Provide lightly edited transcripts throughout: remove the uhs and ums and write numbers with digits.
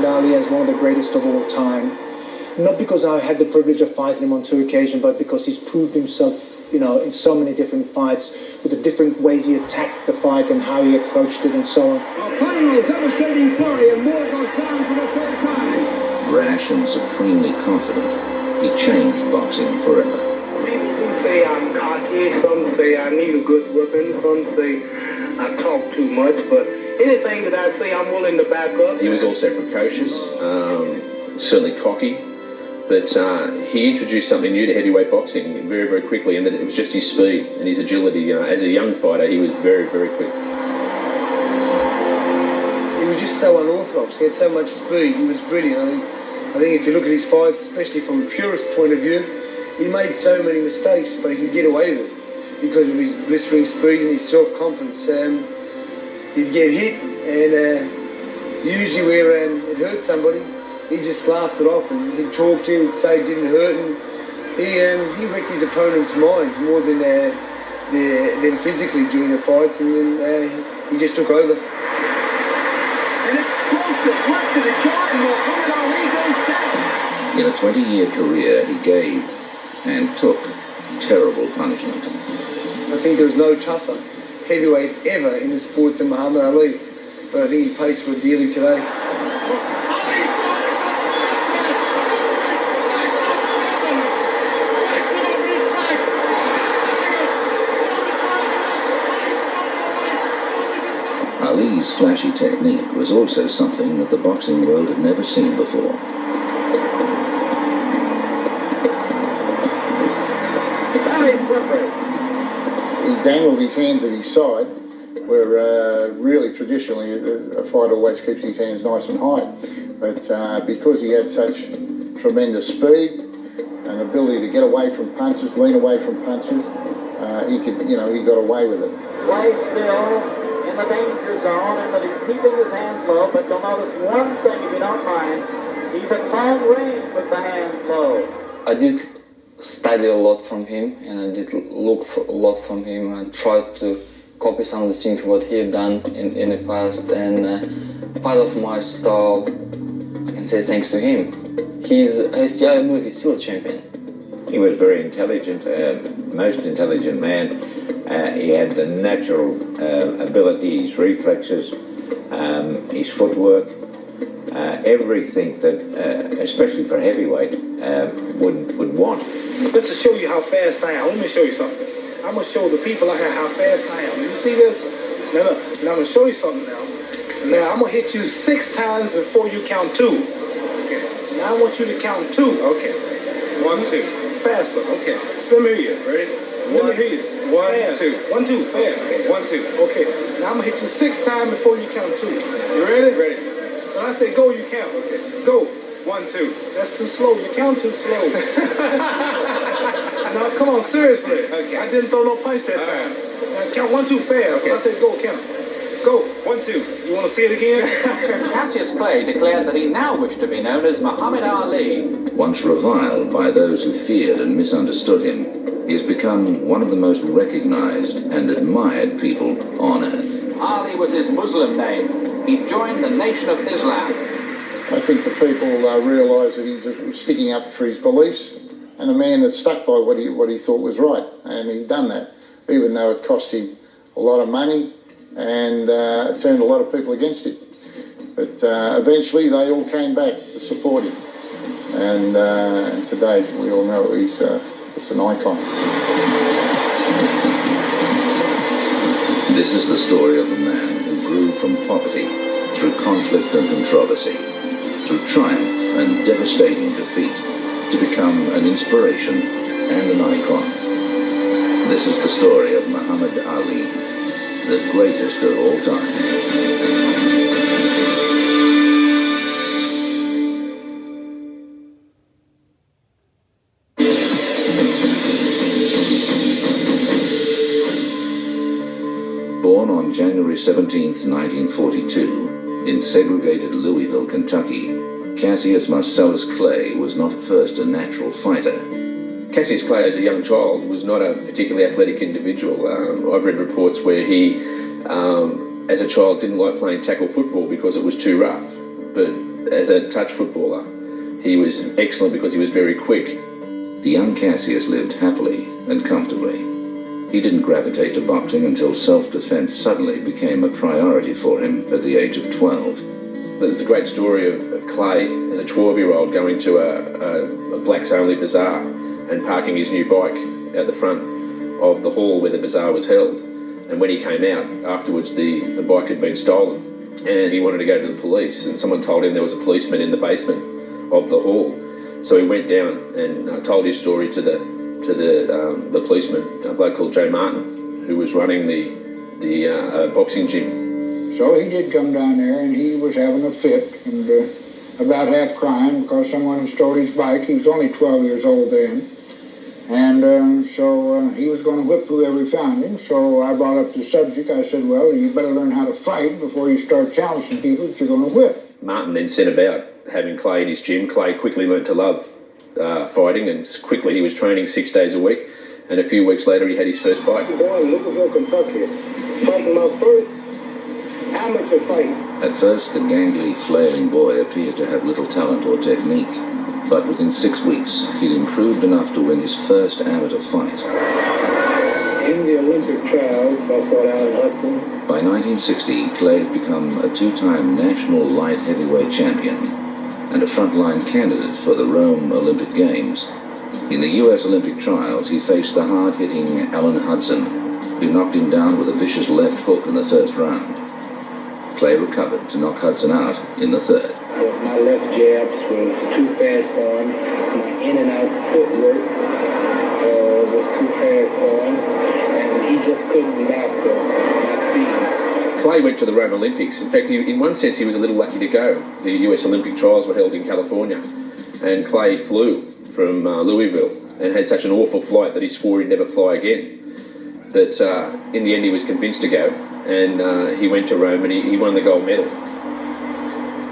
Ali as one of the greatest of all time. Not because I had the privilege of fighting him on 2 occasions, but because he's proved himself, in so many different fights, with the different ways he attacked the fight and how he approached it and so on. A final devastating flurry, and Moore goes down for the 3rd time. Rash and supremely confident, he changed boxing forever. People do say I'm cocky, some say I need a good whipping, some say I talk too much, but anything that I say I'm willing to back up. He was also precocious, certainly cocky. But he introduced something new to heavyweight boxing very, very quickly, and that it was just his speed and his agility. As a young fighter, he was very, very quick. He was just so unorthodox. He had so much speed. He was brilliant. I think if you look at his fights, especially from a purist point of view, he made so many mistakes, but he could get away with it because of his blistering speed and his self-confidence. He'd get hit, and usually where it hurt somebody, he just laughed it off, and he'd talk to him and say it didn't hurt, and he wrecked his opponent's minds more than physically during the fights, and then he just took over. And it's close left to the jaw, and Muhammad Ali goes down. In a 20-year career, he gave and took terrible punishment. I think there was no tougher heavyweight ever in the sport than Muhammad Ali, but I think he pays for it dearly today. Ali's flashy technique was also something that the boxing world had never seen before. He dangled his hands at his side, where really traditionally a fighter always keeps his hands nice and high. But because he had such tremendous speed and ability to get away from punches, lean away from punches, he got away with it. Play still in the danger zone, and that he's keeping his hands low, but you'll notice one thing if you don't mind. He's at long range with the hands low. I did study a lot from him, and I did look for a lot from him and tried to copy some of the things what he had done in the past, and part of my style, I can say thanks to him. He's still a champion. He was very intelligent, most intelligent man. He had the natural ability, his reflexes, his footwork, everything that, especially for heavyweight, would want. Just to show you how fast I am, let me show you something. I'm going to show the people out here how fast I am. You see this? Now look, now I'm going to show you something now. Now I'm going to hit you 6 times before you count 2. Okay. Now I want you to count 2. Okay. 1, 2. Faster. Okay. Let me hear you. Ready? Let me hear you. 1, 2. 1, 2. Fast. Okay. 1, 2. Okay. Now I'm going to hit you 6 times before you count 2. You ready? Ready. When I say go, you count. Okay. Go. 1, 2. That's too slow. You count too slow. Now, come on, seriously. Okay. I didn't throw no punch that time. Now, count 1, 2 fast. Okay. When I say go, count. Go. 1, 2. You want to see it again? Cassius Clay declared that he now wished to be known as Muhammad Ali. Once reviled by those who feared and misunderstood him, he has become one of the most recognized and admired people on earth. Ali was his Muslim name. He joined the Nation of Islam. I think the people realise that he's sticking up for his beliefs, and a man that stuck by what he thought was right, and he'd done that, even though it cost him a lot of money and turned a lot of people against him. But eventually they all came back to support him, and today we all know he's just an icon. This is the story of a man who grew from poverty through conflict and controversy, through triumph and devastating defeat, to become an inspiration and an icon. This is the story of Muhammad Ali, the greatest of all time. Born on January 17th, 1942, in segregated Louisville, Kentucky, Cassius Marcellus Clay was not at first a natural fighter. Cassius Clay, as a young child, was not a particularly athletic individual. I've read reports where he, as a child, didn't like playing tackle football because it was too rough. But as a touch footballer, he was excellent because he was very quick. The young Cassius lived happily and comfortably. He didn't gravitate to boxing until self-defense suddenly became a priority for him at the age of 12. There's a great story of Clay as a 12-year-old going to a blacks-only bazaar and parking his new bike out the front of the hall where the bazaar was held. And when he came out, afterwards the bike had been stolen and he wanted to go to the police, and someone told him there was a policeman in the basement of the hall. So he went down and told his story to the policeman, a bloke called Joe Martin, who was running the boxing gym. So he did come down there, and he was having a fit, and about half crying because someone had stole his bike. He was only 12 years old then. And so he was going to whip whoever found him. So I brought up the subject. I said, well, you better learn how to fight before you start challenging people that you're going to whip. Martin then set about having Clay in his gym. Clay quickly learned to love fighting, and quickly he was training 6 days a week. And a few weeks later, he had his first fight. Boy in Louisville, Kentucky, fighting my first amateur fight. At first, the gangly, flailing boy appeared to have little talent or technique. But within 6 weeks, he'd improved enough to win his first amateur fight. In the Olympic trials, I fought Alan Hudson. By 1960, Clay had become a two-time national light heavyweight champion and a frontline candidate for the Rome Olympic Games. In the U.S. Olympic trials, he faced the hard-hitting Alan Hudson, who knocked him down with a vicious left hook in the first round. Clay recovered to knock Hudson out in the third. My left jabs was too fast on. My in and out footwork was too fast on. And he just couldn't master my speed. Clay went to the Rome Olympics. In fact, in one sense, he was a little lucky to go. The US Olympic trials were held in California, and Clay flew from Louisville and had such an awful flight that he swore he'd never fly again. But in the end, he was convinced to go, and he went to Rome and he won the gold medal.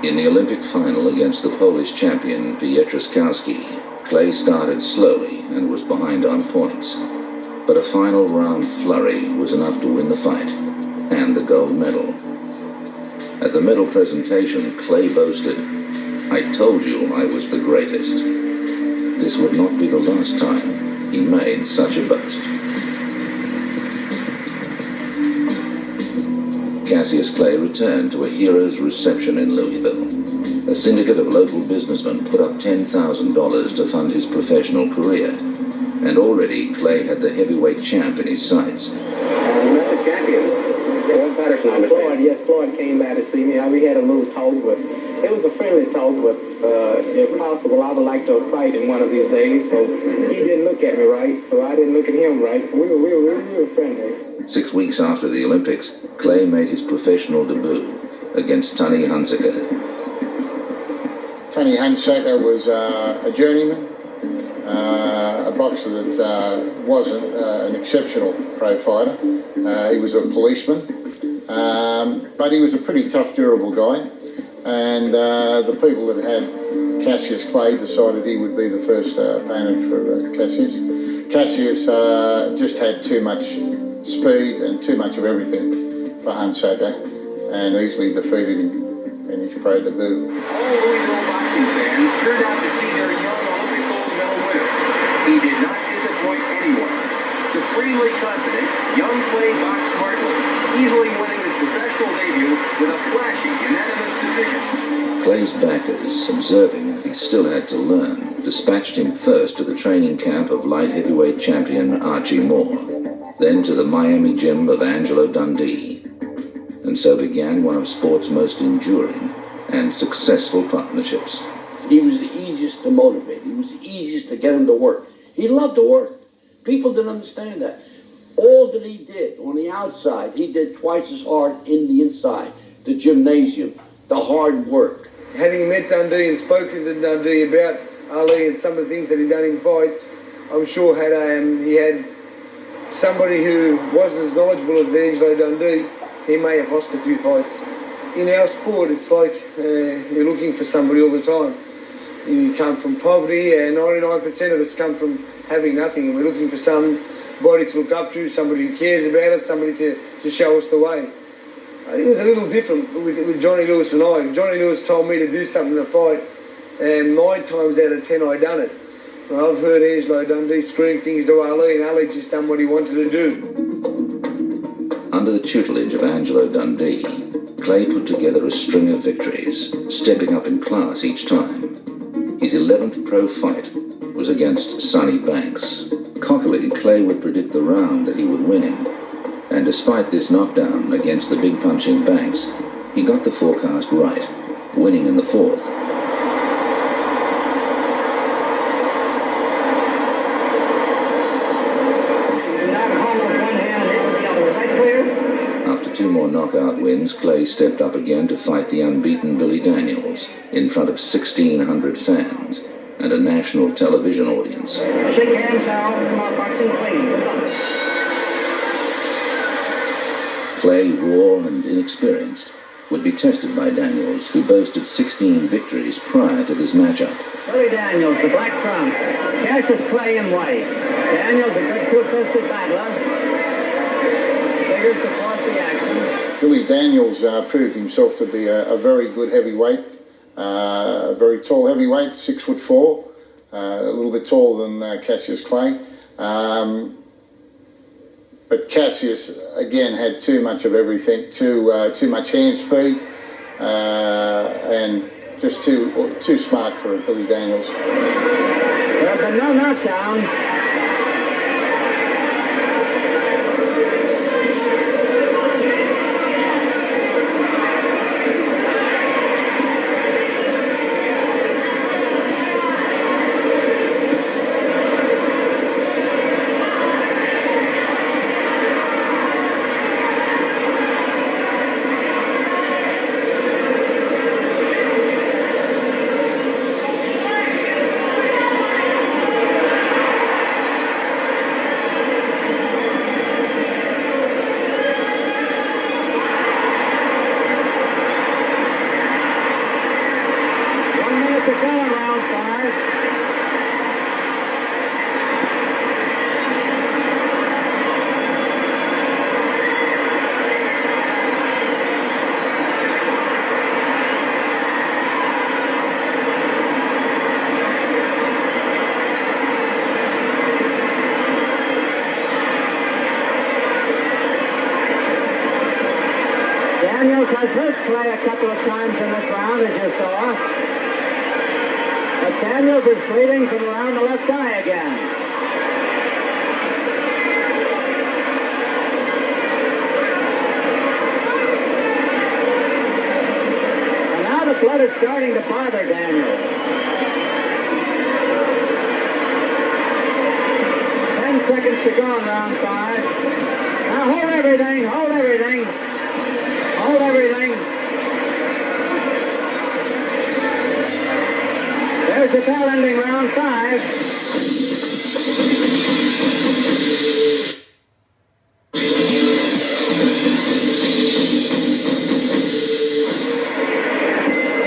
In the Olympic final against the Polish champion Pietraszkowski, Clay started slowly and was behind on points. But a final round flurry was enough to win the fight and the gold medal. At the medal presentation, Clay boasted, "I told you I was the greatest." This would not be the last time he made such a boast. Cassius Clay returned to a hero's reception in Louisville. A syndicate of local businessmen put up $10,000 to fund his professional career, and already Clay had the heavyweight champ in his sights. Another champion. Floyd came by to see me. We had a little talk, but it was a friendly talk, but if possible, I would like to fight in one of these days. So he didn't look at me right, so I didn't look at him right. We were friendly. 6 weeks after the Olympics, Clay made his professional debut against Tony Hunsaker. Tony Hunsaker was a journeyman, a boxer that wasn't an exceptional pro fighter. He was a policeman, but he was a pretty tough, durable guy. And the people that had Cassius Clay decided he would be the first opponent for Cassius. Cassius just had too much speed and too much of everything for Hunsaker, and easily defeated him in his pro debut. All Louisville boxing fans turned out to see their young Olympic gold medal winner. He did not disappoint anyone. Supremely confident, young Clay boxed smartly, easily winning his professional debut with a flashy, unanimous decision. Clay's backers, observing that he still had to learn, dispatched him first to the training camp of light heavyweight champion Archie Moore, then to the Miami gym of Angelo Dundee. And so began one of sport's most enduring and successful partnerships. He was the easiest to motivate. He was the easiest to get him to work. He loved to work. People didn't understand that. All that he did on the outside, he did twice as hard in the inside. The gymnasium, the hard work. Having met Dundee and spoken to Dundee about Ali and some of the things that he'd done in fights, I'm sure had he had somebody who wasn't as knowledgeable as Angelo Dundee, he may have lost a few fights. In our sport, it's like you're looking for somebody all the time. You come from poverty, and 99% of us come from having nothing, and we're looking for somebody to look up to, somebody who cares about us, somebody to show us the way. I think it was a little different with Johnny Lewis and I. If Johnny Lewis told me to do something in a fight, 9 times out of 10 I done it. And I've heard Angelo Dundee scream things to Ali, and Ali just done what he wanted to do. Under the tutelage of Angelo Dundee, Clay put together a string of victories, stepping up in class each time. His 11th pro fight was against Sonny Banks. Cockily, Clay would predict the round that he would win in. And despite this knockdown against the big punching Banks, he got the forecast right, winning in the 4th. After 2 more knockout wins, Clay stepped up again to fight the unbeaten Billy Daniels in front of 1,600 fans and a national television audience. Shake hands now from our boxing please. Clay, raw and inexperienced, would be tested by Daniels, who boasted 16 victories prior to this matchup. Billy Daniels, the black trump. Cassius Clay in white. Daniels, a good two-fisted battler. Figures to force the action. Billy Daniels proved himself to be a very good heavyweight, a very tall heavyweight, 6'4", a little bit taller than Cassius Clay. But Cassius, again, had too much of everything, too much hand speed, and just too smart for Billy Daniels. There's a no knockdown. Daniels has hurt Clay a couple of times in this round, as you saw. But Daniels is bleeding from around the left eye again. And now the blood is starting to bother Daniels. 10 seconds to go in round 5. Now hold everything, hold everything. Hold everything. There's the bell ending round 5.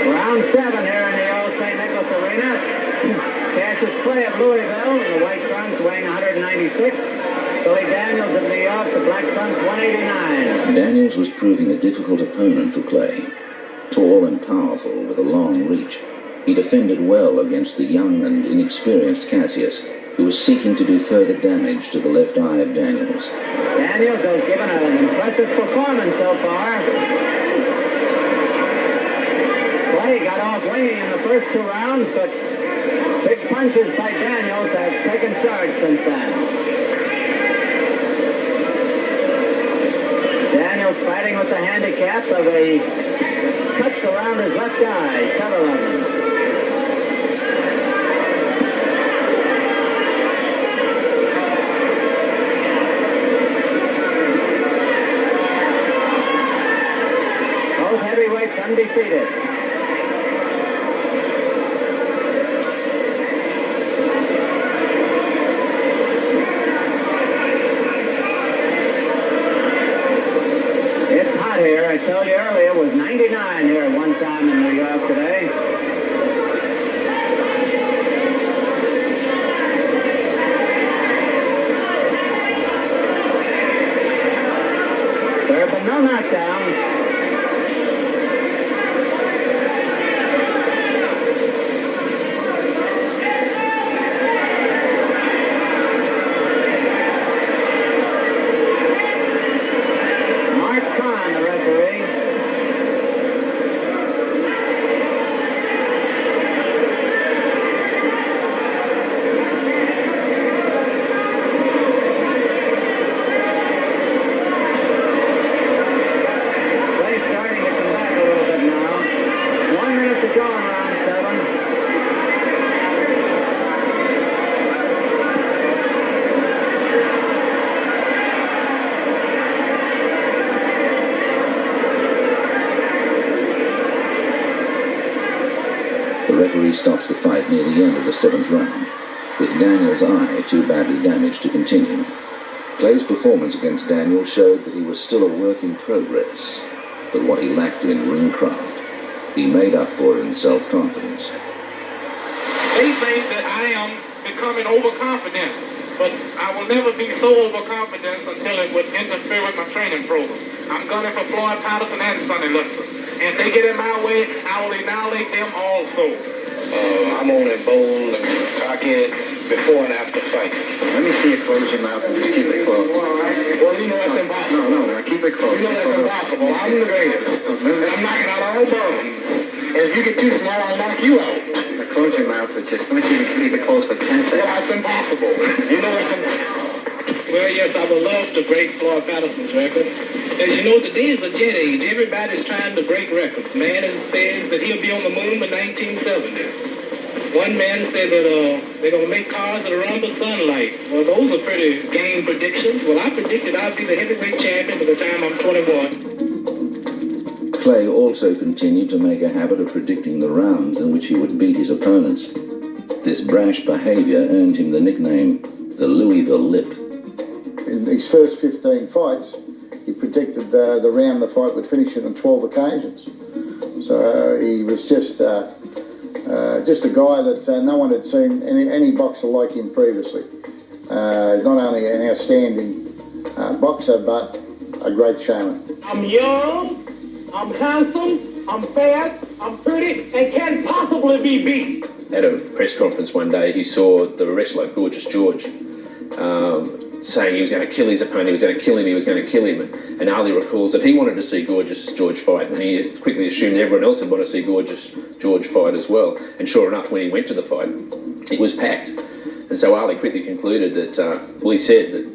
Round 7 here in the old St. Nicholas Arena. Cassius Clay of Louisville in the white trunks weighing 196. Billy Daniels of New York, the black trunks 189. Daniels was proving a difficult opponent for Clay. Tall and powerful with a long reach, he defended well against the young and inexperienced Cassius, who was seeking to do further damage to the left eye of Daniels. Daniels has given an impressive performance so far. Clay got off winging in the first 2 rounds, but big punches by Daniels have taken charge since then. Daniels fighting with the handicap of a cuts around his left eye, several of them. Both heavyweights undefeated. Here, I told you earlier, it was 99 here at one time in New York today. There have been no knockdowns. The referee stops the fight near the end of the 7th round, with Daniel's eye too badly damaged to continue. Clay's performance against Daniel showed that he was still a work in progress, but what he lacked in ring craft, he made up for in self-confidence. They think that I am becoming overconfident, but I will never be so overconfident until it would interfere with my training program. I'm gunning for Floyd Patterson and Sonny Liston. And if they get in my way, I will annihilate them also. I'm only bold and cocky before and after fight. Let me see you close your mouth and just keep it closed. All right. Well, you know that's impossible. No, keep it closed. You know that's impossible. I'm the greatest. And I'm knocking out all bones. And if you get too small, I'll knock you out. Now close your mouth, but just let me see you keep it closed for 10 seconds. Well, that's impossible. You know that's impossible. Well, yes, I would love to break Floyd Patterson's record. As you know, today is a jet age. Everybody's trying to break records. Man says that he'll be on the moon by 1970. One man said that they're going to make cars that run by sunlight. Well, those are pretty game predictions. Well, I predicted I'd be the heavyweight champion by the time I'm 21. Clay also continued to make a habit of predicting the rounds in which he would beat his opponents. This brash behavior earned him the nickname the Louisville Lip. In his first 15 fights, he predicted the round the fight would finish it on 12 occasions. So he was just a guy that no one had seen any boxer like him previously. He's not only an outstanding boxer, but a great showman. I'm young, I'm handsome, I'm fast, I'm pretty, and can't possibly be beat. At a press conference one day, he saw the wrestler Gorgeous George saying he was going to kill his opponent, he was going to kill him, he was going to kill him. And Ali recalls that he wanted to see Gorgeous George fight, and he quickly assumed everyone else would want to see Gorgeous George fight as well. And sure enough, when he went to the fight, it was packed. And so Ali quickly concluded that, he said that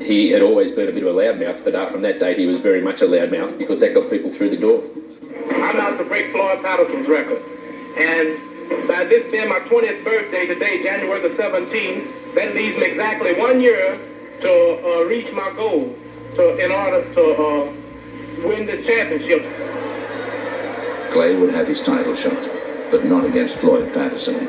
he had always been a bit of a loudmouth, but from that date he was very much a loudmouth because that got people through the door. I'm out to break Floyd Patterson's record. And by this being my 20th birthday today, January the 17th, that leaves me exactly 1 year to reach my goal in order to win this championship. Clay would have his title shot, but not against Floyd Patterson.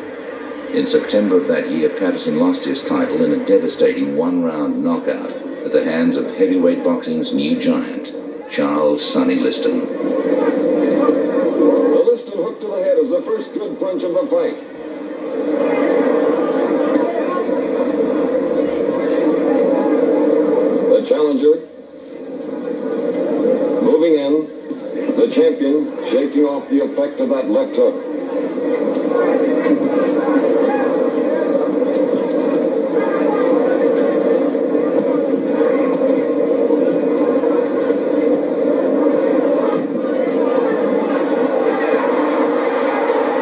In September of that year, Patterson lost his title in a devastating one-round knockout at the hands of heavyweight boxing's new giant, Charles Sonny Liston. The Liston hook to the head is the first good punch of the fight. The challenger moving in, the champion shaking off the effect of that left hook.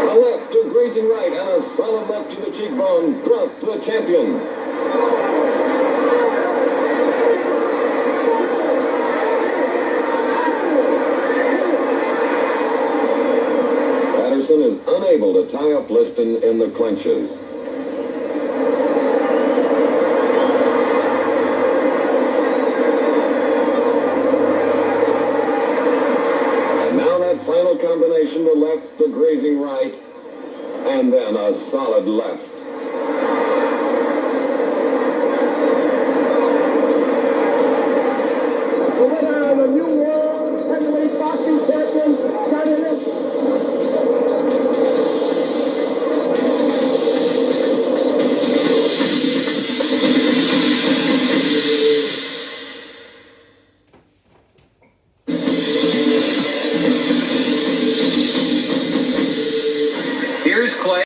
A left to grazing right and a solid left to the cheekbone dropped the champion. Patterson is unable to tie up Liston in the clinches. And now that final combination, the left, the grazing right, and then a solid left.